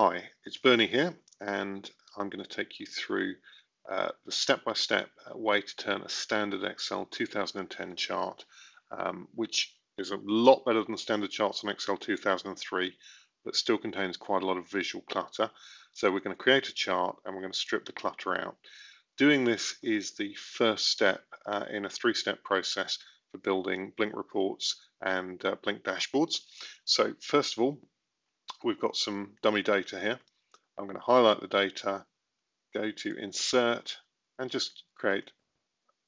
Hi, it's Bernie here, and I'm going to take you through the step-by-step way to turn a standard Excel 2010 chart, which is a lot better than standard charts on Excel 2003, but still contains quite a lot of visual clutter. So we're going to create a chart and we're going to strip the clutter out. Doing this is the first step in a three-step process for building Blink reports and Blink dashboards. So first of all, we've got some dummy data here. I'm going to highlight the data, go to insert, and just create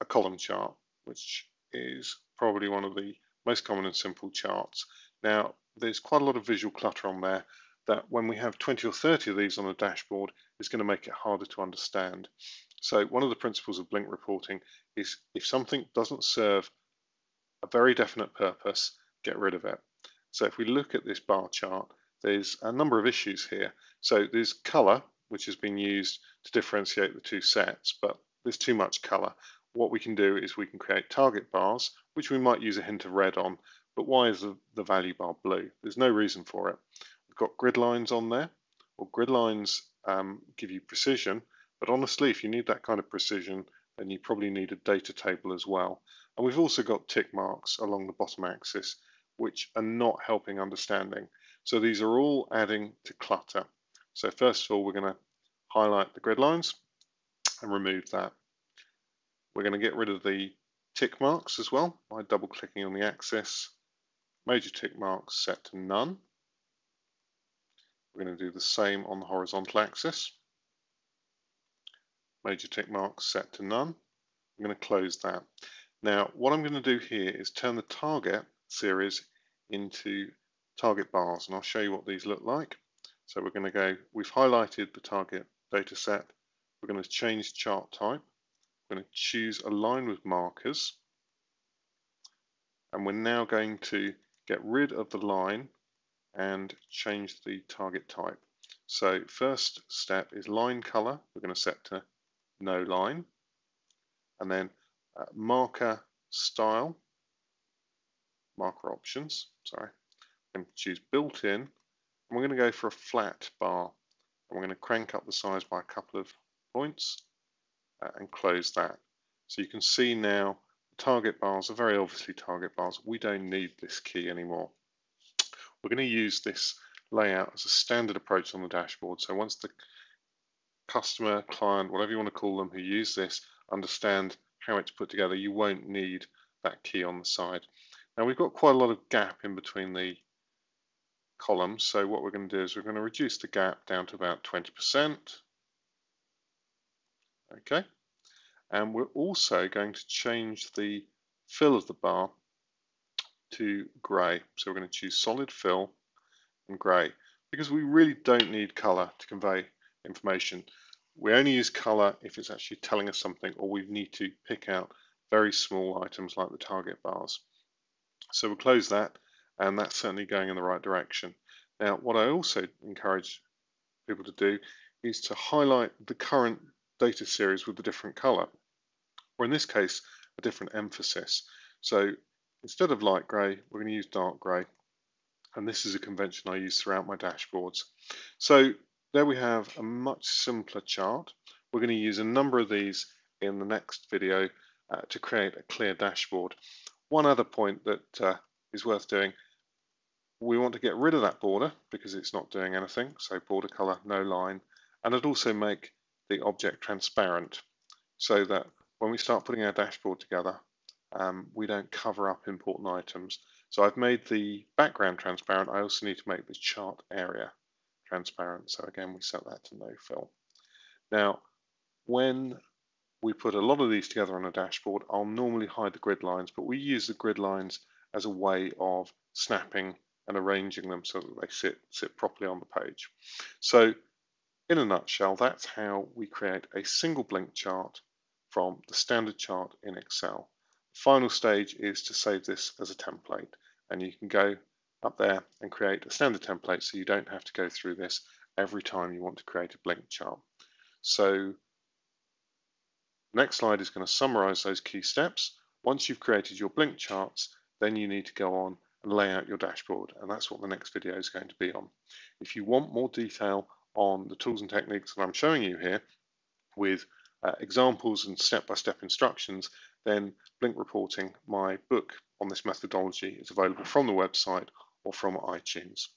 a column chart, which is probably one of the most common and simple charts. Now, there's quite a lot of visual clutter on there that when we have 20 or 30 of these on a dashboard is going to make it harder to understand. So one of the principles of Blink reporting is if something doesn't serve a very definite purpose, get rid of it. So if we look at this bar chart, there's a number of issues here. So there's color, which has been used to differentiate the two sets, but there's too much color. What we can do is we can create target bars, which we might use a hint of red on, but why is the value bar blue? There's no reason for it. We've got grid lines on there. Well, grid lines give you precision, but honestly, if you need that kind of precision, then you probably need a data table as well. And we've also got tick marks along the bottom axis, which are not helping understanding. So these are all adding to clutter. So first of all, we're going to highlight the grid lines and remove that. We're going to get rid of the tick marks as well by double clicking on the axis. Major tick marks set to none. We're going to do the same on the horizontal axis. Major tick marks set to none. I'm going to close that. Now, what I'm going to do here is turn the target series into target bars, and I'll show you what these look like. So we're going to go, we've highlighted the target data set. We're going to change chart type. We're going to choose align with markers. And we're now going to get rid of the line and change the target type. So first step is line color. We're going to set to no line. And then marker style, marker options, sorry. And choose built-in, and we're going to go for a flat bar, and we're going to crank up the size by a couple of points and close that. So you can see now the target bars are very obviously target bars. We don't need this key anymore. We're going to use this layout as a standard approach on the dashboard. So once the customer, client, whatever you want to call them, who use this understand how it's put together, you won't need that key on the side. Now we've got quite a lot of gap in between the columns, so what we're going to do is we're going to reduce the gap down to about 20%. Okay, and we're also going to change the fill of the bar to grey. So we're going to choose solid fill and grey because we really don't need color to convey information. We only use color if it's actually telling us something, or we need to pick out very small items like the target bars. So we'll close that, and that's certainly going in the right direction. Now, what I also encourage people to do is to highlight the current data series with a different color, or in this case, a different emphasis. So instead of light gray, we're going to use dark gray, and this is a convention I use throughout my dashboards. So there we have a much simpler chart. We're going to use a number of these in the next video to create a clear dashboard. One other point that is worth doing, we want to get rid of that border because it's not doing anything, so border color, no line, and I'd also make the object transparent so that when we start putting our dashboard together, we don't cover up important items. So I've made the background transparent. I also need to make the chart area transparent. So again, we set that to no fill. Now, when we put a lot of these together on a dashboard, I'll normally hide the grid lines, but we use the grid lines as a way of snapping and arranging them so that they sit properly on the page. So in a nutshell, that's how we create a single Blink chart from the standard chart in Excel. The final stage is to save this as a template, and you can go up there and create a standard template so you don't have to go through this every time you want to create a Blink chart. So the next slide is going to summarize those key steps. Once you've created your Blink charts, then you need to go on and lay out your dashboard, and that's what the next video is going to be on. If you want more detail on the tools and techniques that I'm showing you here with examples and step-by-step instructions, then Blink Reporting, my book on this methodology, is available from the website or from iTunes.